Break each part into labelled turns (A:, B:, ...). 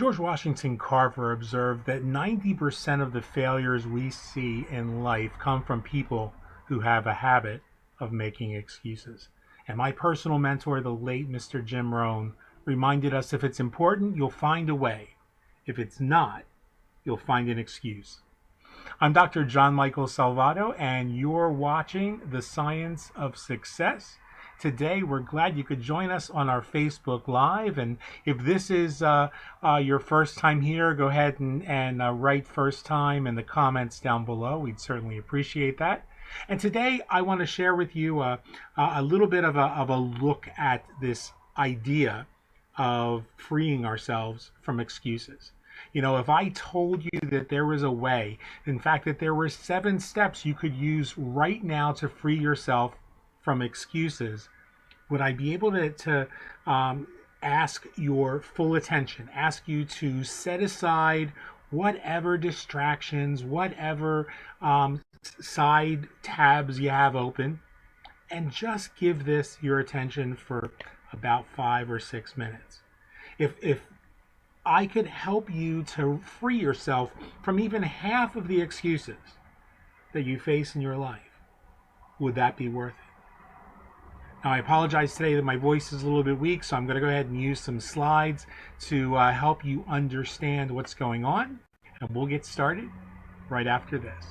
A: George Washington Carver observed that 90% of the failures we see in life come from people who have a habit of making excuses. And my personal mentor, the late Mr. Jim Rohn, reminded us if it's important, you'll find a way. If it's not, you'll find an excuse. I'm Dr. John Michael Salvato, and you're watching The Science of Success. Today, we're glad you could join us on our Facebook Live. And if this is your first time here, go ahead and write first time in the comments down below. We'd certainly appreciate that. And today, I want to share with you a little bit of a look at this idea of freeing ourselves from excuses. You know, if I told you that there was a way, in fact, that there were 7 steps you could use right now to free yourself from excuses, would I be able to ask your full attention, ask you to set aside whatever distractions, whatever side tabs you have open, and just give this your attention for about 5 or 6 minutes. If I could help you to free yourself from even half of the excuses that you face in your life, would that be worth it? Now, I apologize today that my voice is a little bit weak, so I'm going to go ahead and use some slides to help you understand what's going on, and we'll get started right after this.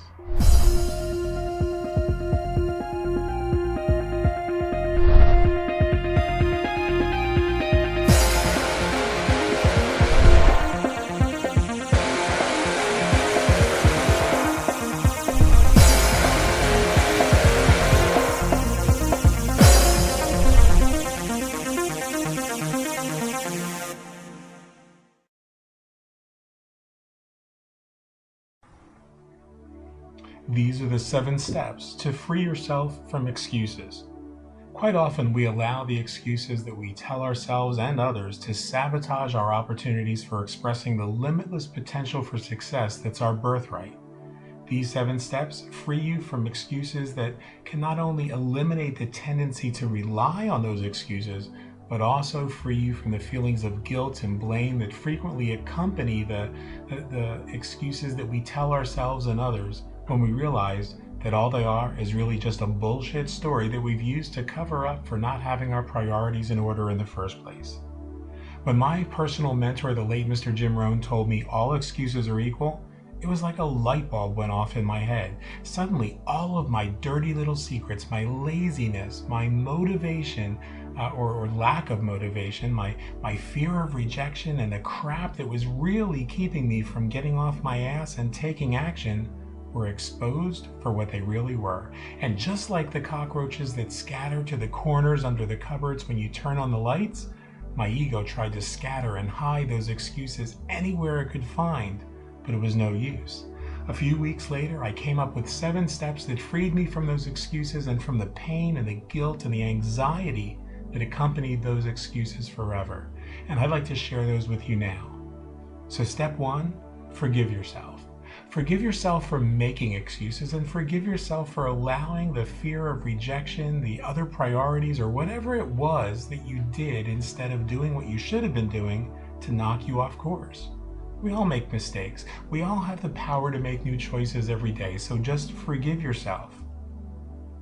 A: These are the 7 steps to free yourself from excuses. Quite often we allow the excuses that we tell ourselves and others to sabotage our opportunities for expressing the limitless potential for success that's our birthright. These 7 steps free you from excuses that can not only eliminate the tendency to rely on those excuses, but also free you from the feelings of guilt and blame that frequently accompany the excuses that we tell ourselves and others when we realize that all they are is really just a bullshit story that we've used to cover up for not having our priorities in order in the first place. When my personal mentor, the late Mr. Jim Rohn, told me all excuses are equal, it was like a light bulb went off in my head. Suddenly, all of my dirty little secrets, my laziness, my motivation, or lack of motivation, my fear of rejection, and the crap that was really keeping me from getting off my ass and taking action were exposed for what they really were. And just like the cockroaches that scatter to the corners under the cupboards when you turn on the lights, my ego tried to scatter and hide those excuses anywhere it could find, but it was no use. A few weeks later, I came up with 7 steps that freed me from those excuses and from the pain and the guilt and the anxiety that accompanied those excuses forever. And I'd like to share those with you now. So step 1, forgive yourself. Forgive yourself for making excuses, and forgive yourself for allowing the fear of rejection, the other priorities, or whatever it was that you did instead of doing what you should have been doing to knock you off course. We all make mistakes. We all have the power to make new choices every day, so just forgive yourself.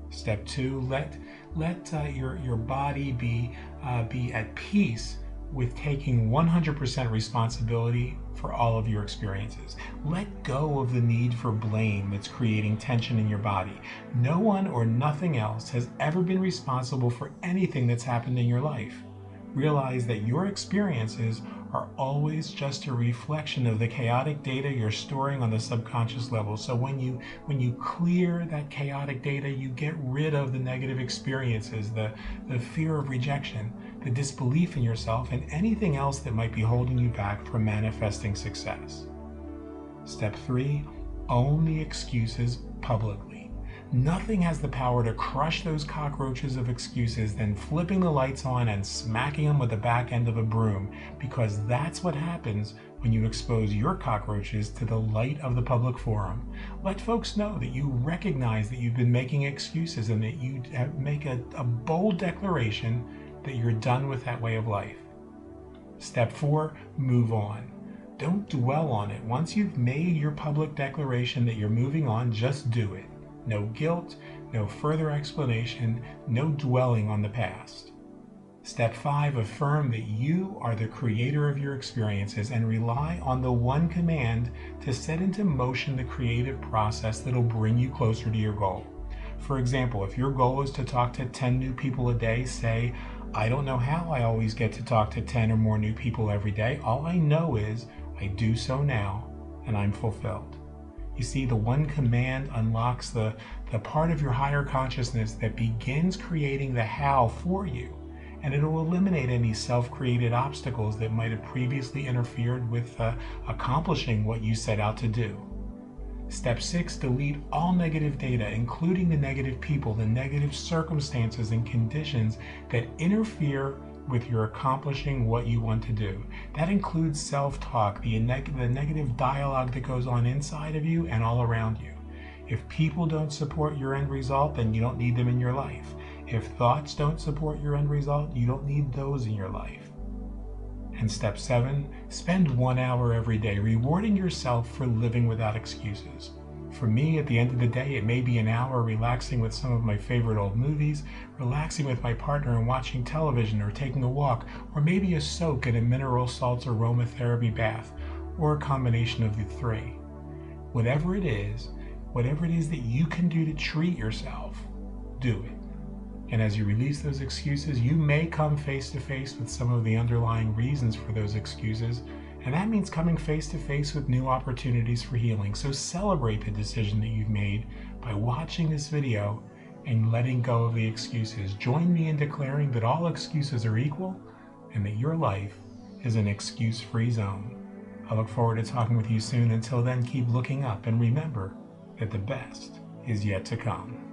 A: Step 2, let your body be at peace with taking 100% responsibility for all of your experiences. Let go of the need for blame that's creating tension in your body. No one or nothing else has ever been responsible for anything that's happened in your life. Realize that your experiences are always just a reflection of the chaotic data you're storing on the subconscious level. So when you clear that chaotic data, you get rid of the negative experiences, the fear of rejection, the disbelief in yourself, and anything else that might be holding you back from manifesting success. Step 3, own the excuses publicly. Nothing has the power to crush those cockroaches of excuses than flipping the lights on and smacking them with the back end of a broom, because that's what happens when you expose your cockroaches to the light of the public forum. Let folks know that you recognize that you've been making excuses and that you make a bold declaration that you're done with that way of life. Step 4, move on. Don't dwell on it. Once you've made your public declaration that you're moving on, just do it. No guilt, no further explanation, no dwelling on the past. Step 5, affirm that you are the creator of your experiences and rely on the one command to set into motion the creative process that'll bring you closer to your goal. For example, if your goal is to talk to 10 new people a day, say, I don't know how I always get to talk to 10 or more new people every day. All I know is I do so now and I'm fulfilled. You see, the one command unlocks the part of your higher consciousness that begins creating the how for you. And it'll eliminate any self-created obstacles that might have previously interfered with accomplishing what you set out to do. Step 6, delete all negative data, including the negative people, the negative circumstances and conditions that interfere with your accomplishing what you want to do. That includes self-talk, the negative dialogue that goes on inside of you and all around you. If people don't support your end result, then you don't need them in your life. If thoughts don't support your end result, you don't need those in your life. And step 7, spend 1 hour every day rewarding yourself for living without excuses. For me, at the end of the day, it may be an hour relaxing with some of my favorite old movies, relaxing with my partner and watching television or taking a walk, or maybe a soak in a mineral salts aromatherapy bath, or a combination of the three. Whatever it is that you can do to treat yourself, do it. And as you release those excuses, you may come face to face with some of the underlying reasons for those excuses, and that means coming face to face with new opportunities for healing. So celebrate the decision that you've made by watching this video and letting go of the excuses. Join me in declaring that all excuses are equal and that your life is an excuse-free zone. I look forward to talking with you soon. Until then, keep looking up and remember that the best is yet to come.